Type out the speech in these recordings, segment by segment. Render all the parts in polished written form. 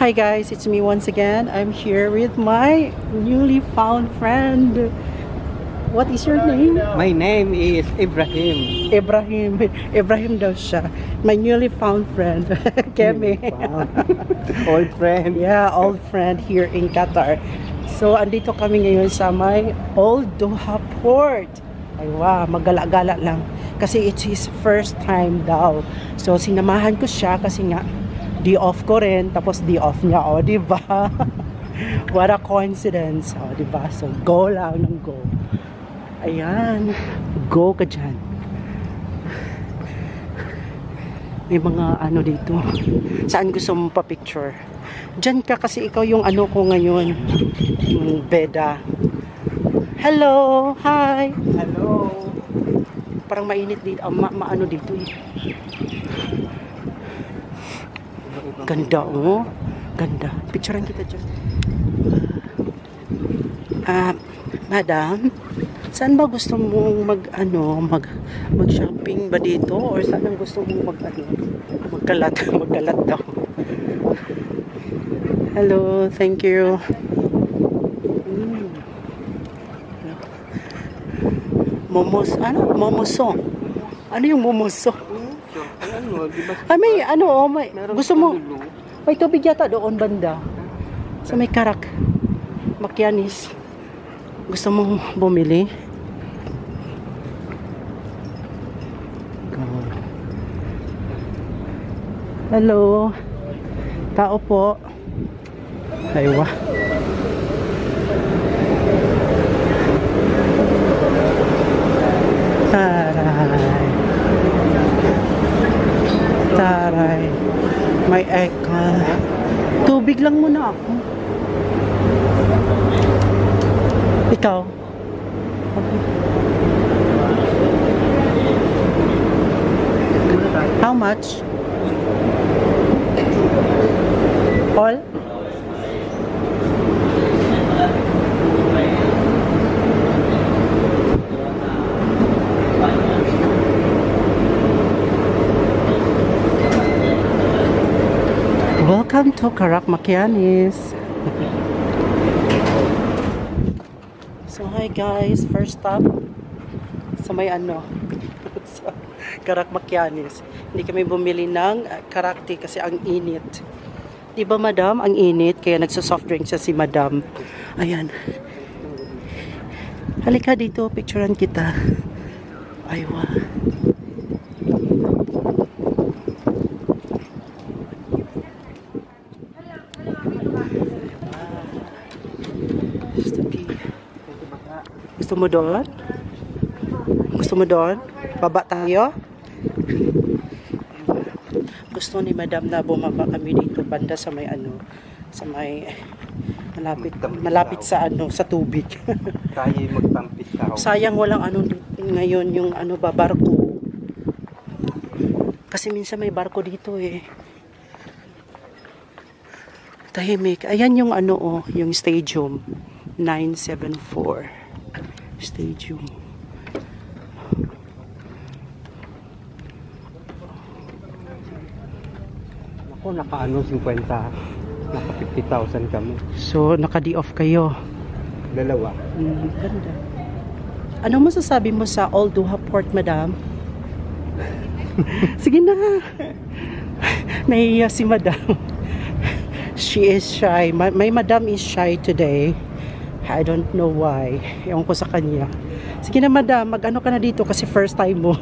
Hi guys, it's me once again. I'm here with my newly found friend. What is your name? My name is Ibrahim. Ibrahim daw siya. My newly found friend. Kemi. Old friend. Yeah, old friend here in Qatar. So, andito kami ngayon sa may Old Doha Port. Ay wow, magala-gala lang. Kasi it's his first time daw. So, sinamahan ko siya kasi nga day off ko rin, tapos day off niya, o, diba? What a coincidence, o, diba? So, go lang ng go. Ayan, go ka dyan. May mga ano dito. Saan gusto mo pa-picture? Dyan ka kasi ikaw yung ano ko ngayon. Yung beda. Hello! Hi! Hello! Parang mainit dito. Maano dito eh. Ganda, oh. Ganda. Picturean kita dyan. Madam, saan ba gusto mong mag-shopping ba dito? Or saan ang gusto mong magkalat daw? Hello, thank you. Momoso. Ano yung momoso? May gusto mo, may tubig yata doon banda sa may karak Makyanis. Gusto mong bumili? Hello, tao po. Aywa. Taray, may eka. Tubig lang muna ako. Ikaw? How much? All? Welcome to Karak Makyanis. So hi guys, first stop sa may sa Karak Makyanis. Hindi kami bumili ng karakti kasi ang init. Diba madam, ang init kaya nagsa-soft drink siya si madam. Ayan. Halika dito, picturean kita. Aywa. Gusto mo doon? Gusto mo doon? Baba tayo? Gusto ni madam na bumaba kami dito banda sa may sa may malapit sa sa tubig. Tayo magtampit tao. Sayang walang ngayon yung barko. Kasi minsan may barko dito eh. Tahimik. Ayan yung yung stadium 974. Stadium. Ako, naka 50. Naka 50,000 kami. So, naka-day off kayo? Dalawa. Ganda. Ano masasabi mo sa Old Doha Port, madam? Sige na. Nahiya si madam. She is shy. My madam is shy today. I don't know why. Ewan ko sa kanya. Sige na madam, mag-ano ka na dito kasi first time mo.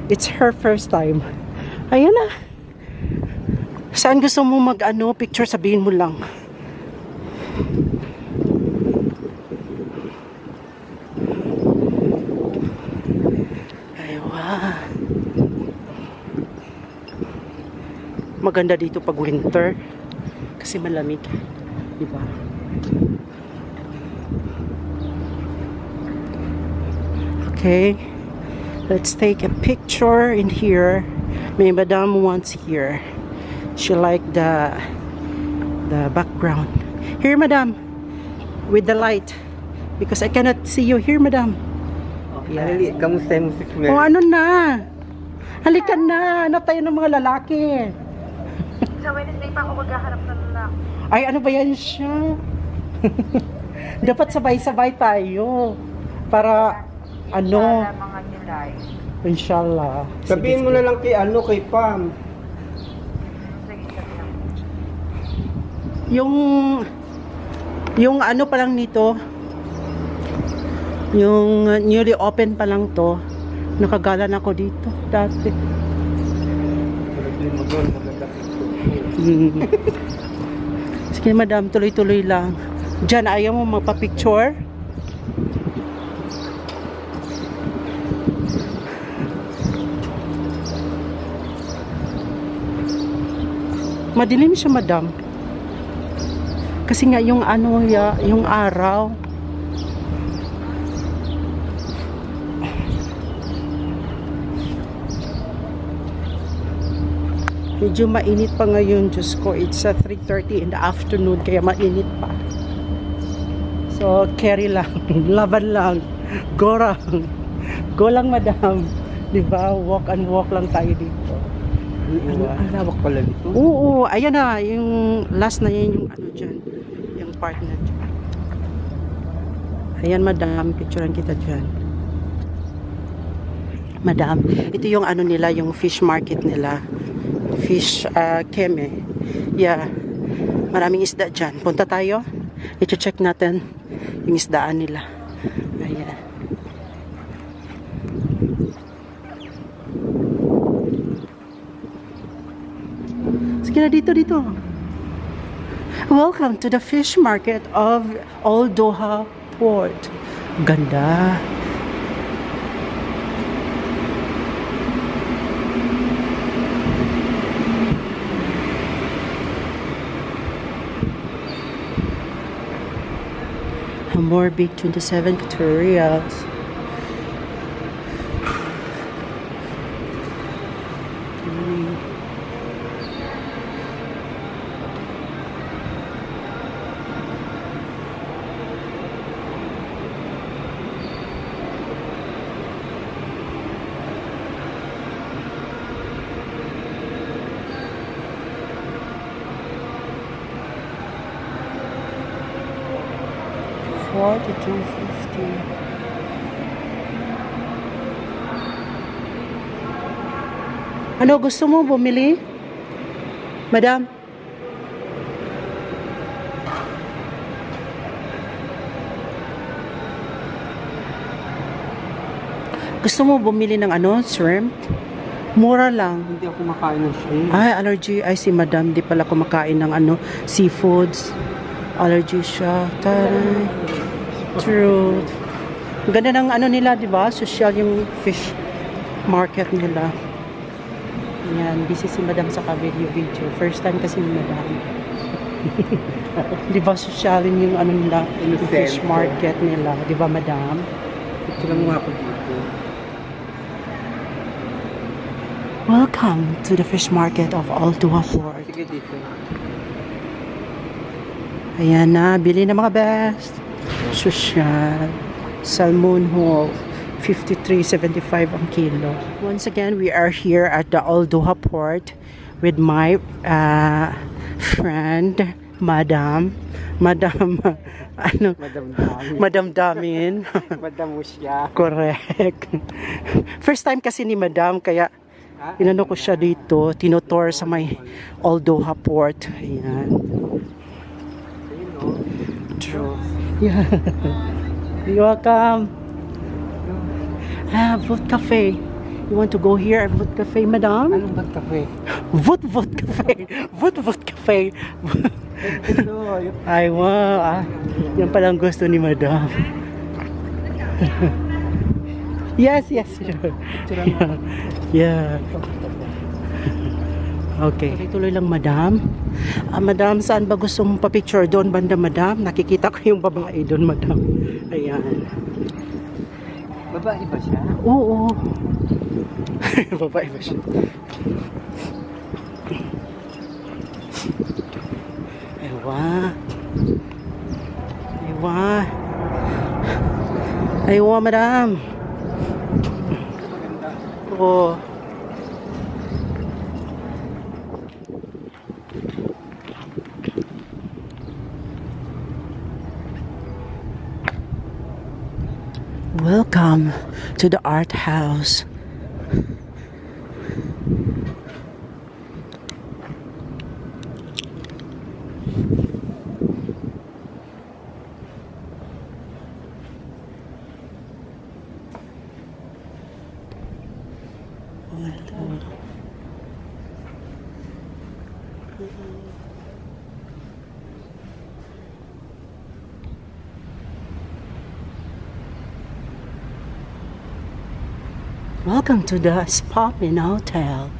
It's her first time. Ayan na. Saan gusto mo picture, sabihin mo lang. Aywa. Maganda dito pag winter kasi malamig, diba? Okay, let's take a picture in here. My madam wants here. She liked the background. Here, madam, with the light, because I cannot see you here, madam. Yes. Kamusta yung music mo? O ano na? Halika na, hanap tayo ng mga lalaki. Sa Wednesday pa ako maghahanap ng lalaki. Ay, ano ba yan siya? Dapat sabay-sabay tayo. Para, ano, Inshallah, mga July. inshallah. Sabihin mo na lang kay kay Pam. Sige, sabi lang. Yung ano pa lang nito, yung newly open pa lang to, nakagalan ako dito dati. Sabihin mo doon, maganda picture. Sige madam, tuloy-tuloy lang. Diyan, ayaw mo magpa-picture? Madilim siya madam. Kasi nga yung ano ya, yung araw. Medyo mainit pa ngayon, Diyos ko. It's 3:30 in the afternoon, kaya mainit pa. So, carry lang. Laban lang. Go lang. Go lang, madam. Diba? Walk and walk lang tayo dito. Ang lawak pala dito. Oo, ayan na. Yung last na yan, yung ano dyan. Yung part na dyan. Ayan, madam. Picturean kita dyan. Madam, ito yung ano nila, yung fish market nila. Fish keme. Yeah. Maraming isda dyan. Punta tayo. I-check natin yung isdaan nila. Ayan. Sige na, dito. Welcome to the fish market of Old Doha Port. Ganda. Morbid 27 tutorials. $42.50. Ano gusto mo bumili? Madam? Gusto mo bumili ng ano, shrimp? Mura lang. Hindi ako makain ng shrimp. Ay, allergy. Ay, si madam, di pala kumakain ng ano, seafoods. Allergy siya. Taray. True. Ang ganda ng ano nila, di ba? Social yung fish market nila. Ayan, busy si madam sa video. First time kasi ni madam. Di ba sosyalin yung ano nila, yung fish market nila. Di ba madam? Ito lang mga ako dito. Welcome to the fish market of Old Doha Port. Sige dito. Ayan na, bili na mga best. Social. Salmon whole. 53.75 ang kilo. Once again, we are here at the Old Doha Port with my friend, Madam ano? Madam Damin. Madam Musya. Correct. First time kasi ni Madam, kaya inano ko siya dito, tinutor sa may Old Doha Port. Ayan. True. Yeah. You're welcome. Vote Cafe. You want to go here at Vote Cafe, madam? Anong ba't kape? Vote Cafe. Vote Cafe. Ay, wow. Yan palang gusto ni madam. Yes, sure. Yeah. Okay. Tuloy lang, madam. Madam, saan ba gusto mong pa-picture? Doon banda, madam? Nakikita ko yung babae doon, madam. Ayan. Babae ba siya? Oo. Babae ba siya? Aywa, madam. Oo. Welcome to the art house. Welcome to the Spa Min Hotel.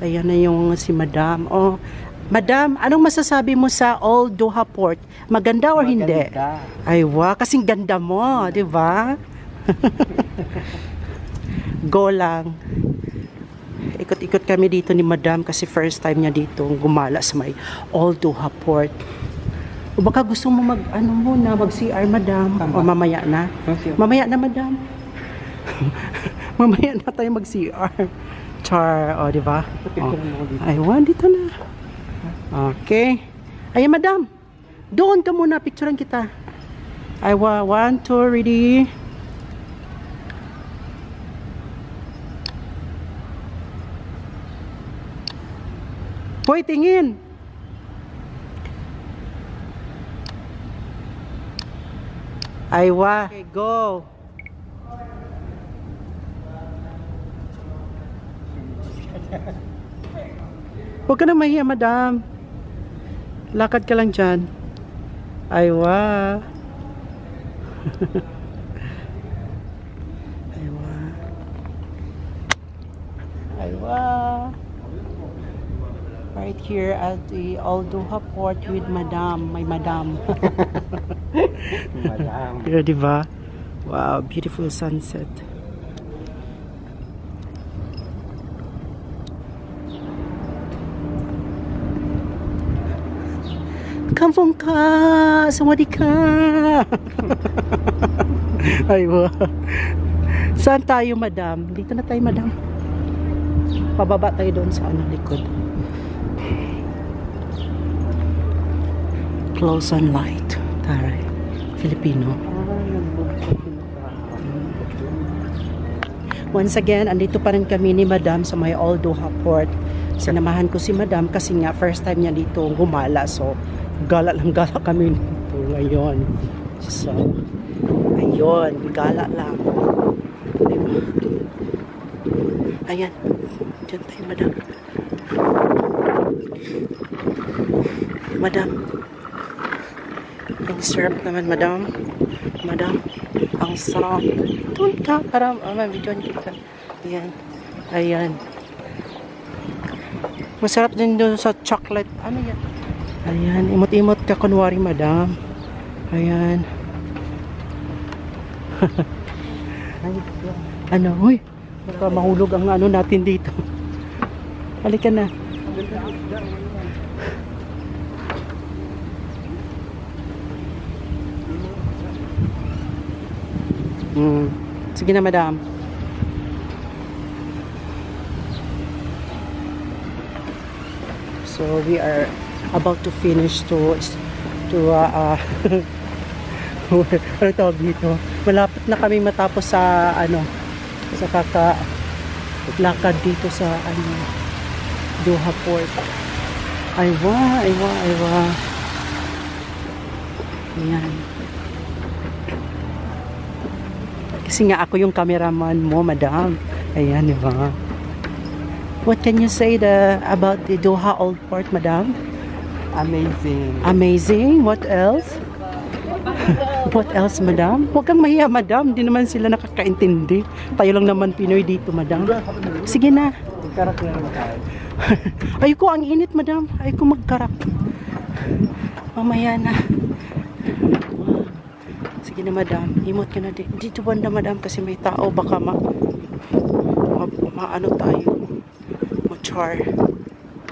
Ayan na yung si Madam. Oh, Madam, anong masasabi mo sa Old Doha Port? Maganda or hindi? Maganda. Ay, wow, kasing ganda mo, di ba? Go lang. Ikot-ikot kami dito ni Madam kasi first time niya dito gumala sa may Old Doha Port. O baka gusto mo mag-CR, Madam? O mamaya na? Mamaya na, Madam. Mamaya na tayo mag-CR. Char, o, di ba? Ay, dito na. Okay. Ay, Madam. Doon ka muna, picturean kita. Ay, 1, 2, ready? Hoy, tingin. Ay, Okay, go. Huwag ka na mahiya, Madam. Lakad ka lang dyan. Aywa. Aywa. Aywa. Right here at the Old Doha Port with Madam. My Madam. Madam. Yeah, diba? Wow, beautiful sunset. Kampong ka! Sawadee ka! Ay, wow. Saan tayo, Madam? Dito na tayo, Madam. Pababa tayo doon sa likod. Close on light. Taray. Filipino. Once again, andito pa rin kami ni Madam sa may Old Doha Port. Sinamahan ko si Madam kasi nga first time niya dito gumala. So, gala kami dito ngayon. So, ayun, gala lang. Ayan. Diyan tayo, Madam. Madam. Ang sarap naman, Madam. Madam. Ang sarap. Doon ka. Para ma-videoan kita. Ayan. Ayan. Masarap din doon sa chocolate. Ano yan? Ayan. Imot-imot ka kunwari, Madam. Ayan. Ano? Uy. Baka mahulog ang ano natin dito. Halika na. Sige na, Madam. So we are about to finish to ano tawag dito? Malapit na kami matapos sa sa lakad dito sa Doha Port. Aywa. Ayan. Kasi nga ako yung cameraman mo, Madam. Ayan, di ba? What can you say about the Doha Old Port, Madam? Amazing. Amazing? What else? What else, Madam? Huwag kang mahiya, Madam. Hindi naman sila nakakaintindi. Tayo lang naman Pinoy dito, Madam. Sige na. Magkarak na naman tayo. Ayoko, ang init, Madam. Ayoko magkarak. Mamaya na. Sige na, Madam. Imot ka na dito banda, Madam, kasi may tao. Baka maano tayo. Char.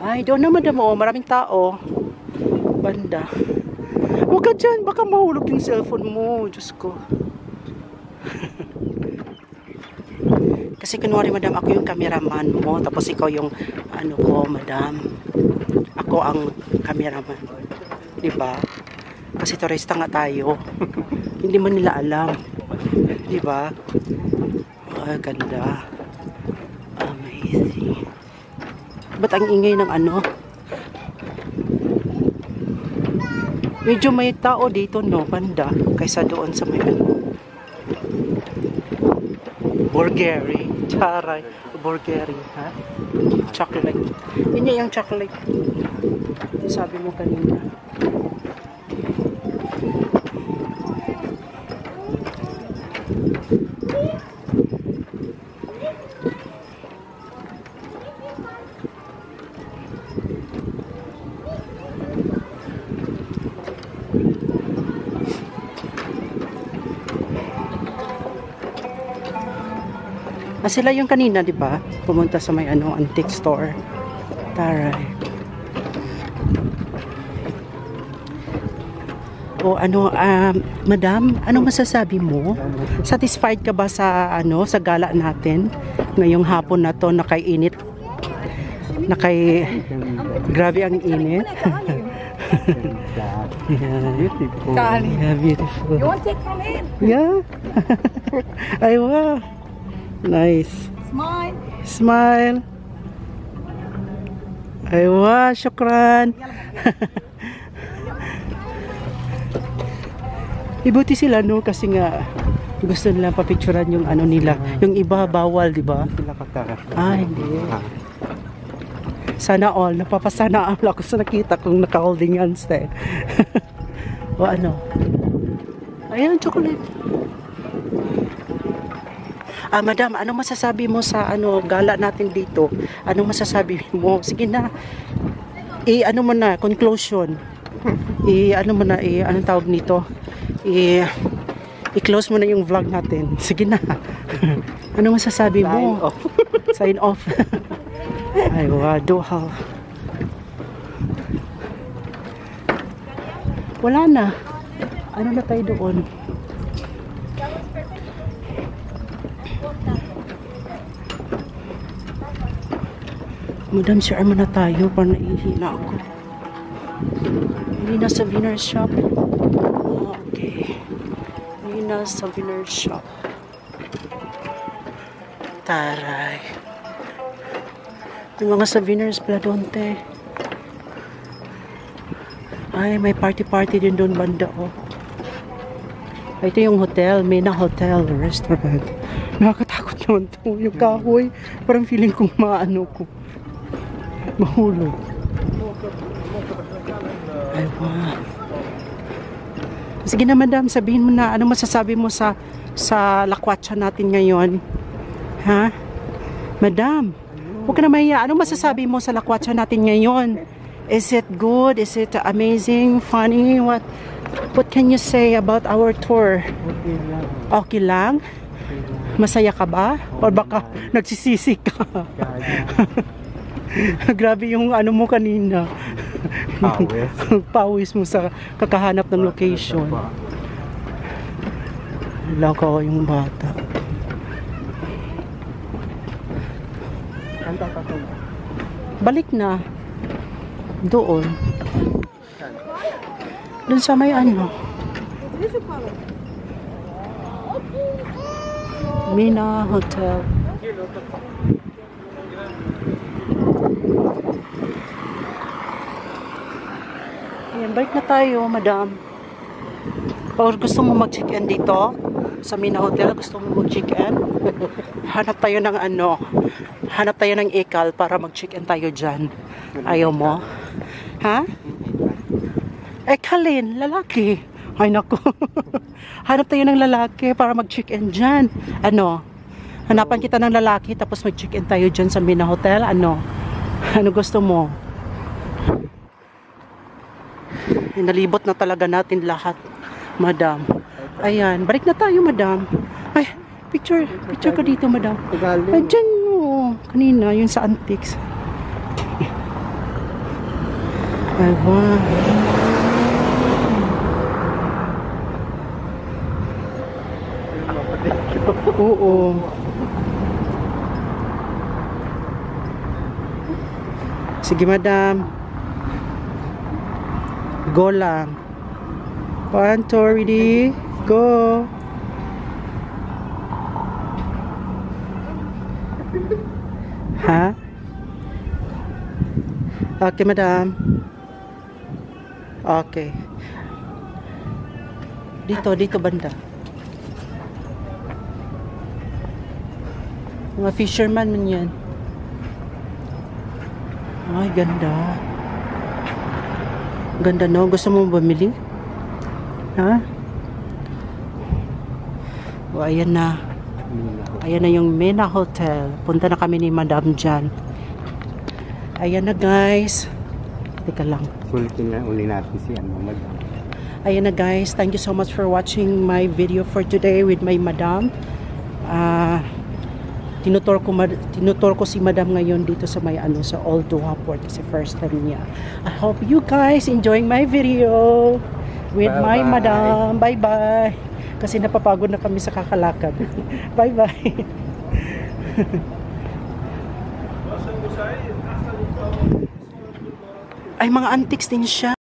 Ay, doon na, Madam. Oh, maraming tao. Banda. Huwag ka dyan. Baka mahulog yung cellphone mo. Diyos ko. Kasi kunwari, Madam, ako yung cameraman mo. Tapos ikaw yung ano ko, Madam. Ako ang cameraman. Diba? Kasi turista nga tayo. Hindi man nila alam. Diba? Oh, ganda. Amazing. Ba't ang ingay ng ano? Medyo may tao dito, no? Banda. Kaysa doon sa may ano. Burgeri. Charay. Burgeri, ha? Chocolate. Yun yung chocolate. Sabi mo kanina. Sila yung kanina, di ba? Pumunta sa may ano, antique store. Taray. O ano, madam, ano masasabi mo? Satisfied ka ba sa ano, sa gala natin? Ngayong hapon na to, nakainit. Grabe ang init. Yeah. Beautiful. Yeah, beautiful. You want to take some in? Yeah. Ay, wow. Nice. Smile. Smile. Ay, wow. Syukran. Ibuti sila, no? Kasi nga, gusto nila papicturan yung ano nila. Yung iba, bawal, di ba? Sila katara. Hindi. Sana all. Napapasana all ako sa nakita kong naka-holding hands eh. O ano? Ayan, chocolate. Madam, anong masasabi mo sa ano gala natin dito? Anong masasabi mo? Sige na. Ano mo na, conclusion. Ano mo na, anong tawag nito? I-close mo na yung vlog natin. Sige na. Ano masasabi mo? Sign off. Ay, wow, duha. Wala na. Ano na tayo doon? Madam, share mo na tayo para naihina ako. Hindi na sa Souvenir Shop. Okay. Hindi na sa Souvenir Shop. Taray. Yung mga souvenirs pala doon, te. Ay, may party-party din doon banda, oh. Ito yung hotel, Mena Hotel Restaurant. Nakakatakot naman to. Yung kahoy, parang feeling kong maano ko. Mahulog. Ay, wow. Sige na, madam, sabihin mo na, ano masasabi mo sa lakwatsa natin ngayon? Ha? Madam, huwag ka na mahiya. Ano masasabi mo sa lakwatsa natin ngayon? Is it good? Is it amazing? Funny? What can you say about our tour? Okay lang. Okay lang? Masaya ka ba? O baka nagsisisi ka? Grabe yung ano mo kanina. Pawis. Pawis mo sa kakahanap ng location. Lakaw yung bata. Balik na. Doon. Doon sa may ano. Mena Hotel. Ayan, balik na tayo, madam. Pag gusto mo mag-check-in dito sa Mena Hotel, gusto mo mag-check-in, hanap tayo ng ano, hanap tayo ng ekal para mag-check-in tayo dyan. Ayaw mo? Ha? Ekalin, lalaki. Ay naku. Hanap tayo ng lalaki para mag-check-in dyan. Ano? Hanapan kita ng lalaki tapos mag-check-in tayo dyan sa Mena Hotel. Ano? Ano gusto mo? Nalibot na talaga natin lahat, madam. Ayan, balik na tayo, madam. Ay, picture ka dito, madam. Ay, dyan mo. Kanina, yun sa antiques. Ay, wow. Oo. Sige, madam. Go lang. 1, 2, ready? Go. Ha? Okay, madam. Okay. Dito banda. Mga fisherman man yan. Ay, ganda. Ganda, no? Gusto mo bumili? Ha? O, ayan na. Ayan na yung Mena Hotel. Punta na kami ni Madam dyan. Ayan na, guys. Teka lang. Sulitin na uli natin si Madam. Ayan na, guys. Thank you so much for watching my video for today with my Madam. Tinutor ko si Madam ngayon dito sa may sa Old Doha Port kasi first time niya. I hope you guys enjoying my video with my Madam. Bye bye. Kasi napapagod na kami sa kakalakad. Bye bye. Ay, mga antiques din siya.